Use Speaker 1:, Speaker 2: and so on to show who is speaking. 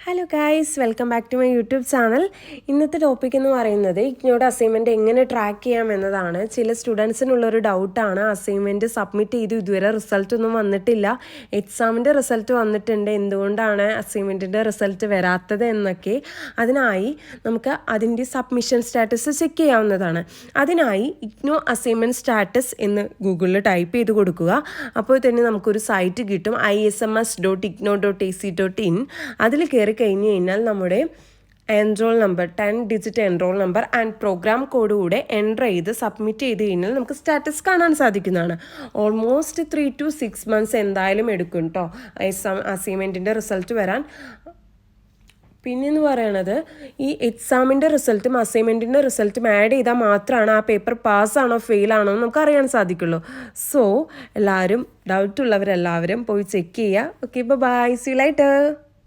Speaker 1: Hello guys, welcome back to my YouTube channel. ഇന്നത്തെ topic എന്ന് പറയുന്നത് ഇഗ്നോയുടെ അസൈൻമെൻറ്റ് എങ്ങനെ ട്രാക്ക് ചെയ്യാം എന്നതാണ്. ചില സ്റ്റുഡൻസിനുള്ളൊരു ഡൗട്ടാണ്, അസൈൻമെൻറ്റ് സബ്മിറ്റ് ചെയ്തു ഇതുവരെ റിസൾട്ടൊന്നും വന്നിട്ടില്ല, എക്സാമിൻ്റെ റിസൾട്ട് വന്നിട്ടുണ്ട്, എന്തുകൊണ്ടാണ് അസൈൻമെൻറ്റിൻ്റെ റിസൾട്ട് വരാത്തത് എന്നൊക്കെ. അതിനായി നമുക്ക് അതിൻ്റെ സബ്മിഷൻ സ്റ്റാറ്റസ് ചെക്ക് ചെയ്യാവുന്നതാണ്. അതിനായി ഇഗ്നോ അസൈൻമെൻറ്റ് സ്റ്റാറ്റസ് എന്ന് ഗൂഗിളിൽ ടൈപ്പ് ചെയ്ത് കൊടുക്കുക. അപ്പോൾ തന്നെ നമുക്കൊരു സൈറ്റ് കിട്ടും, isms.igno.ac.in. അതിൽ കയറി കഴിഞ്ഞ് കഴിഞ്ഞാൽ നമ്മുടെ enrol number 10 digit enrol number and programme code കൂടെ എൻ്റർ ചെയ്ത് സബ്മിറ്റ് ചെയ്ത് കഴിഞ്ഞാൽ നമുക്ക് സ്റ്റാറ്റസ് കാണാൻ സാധിക്കുന്നതാണ്. ഓൾമോസ്റ്റ് 3 to 6 months എന്തായാലും എടുക്കും കേട്ടോ അസൈൻമെൻറ്റിൻ്റെ റിസൾട്ട് വരാൻ. പിന്നെയെന്ന് പറയണത്, ഈ എക്സാമിൻ്റെ റിസൾട്ടും അസൈൻമെൻറ്റിൻ്റെ റിസൾട്ടും ആഡ് ചെയ്താൽ മാത്രമാണ് ആ പേപ്പർ പാസ്സാണോ ഫെയിലാണോ എന്ന് നമുക്ക് അറിയാൻ സാധിക്കുള്ളൂ. സോ എല്ലാവരും, ഡൗട്ടുള്ളവരെല്ലാവരും പോയി ചെക്ക് ചെയ്യുക. Okay, bye, see you lighter.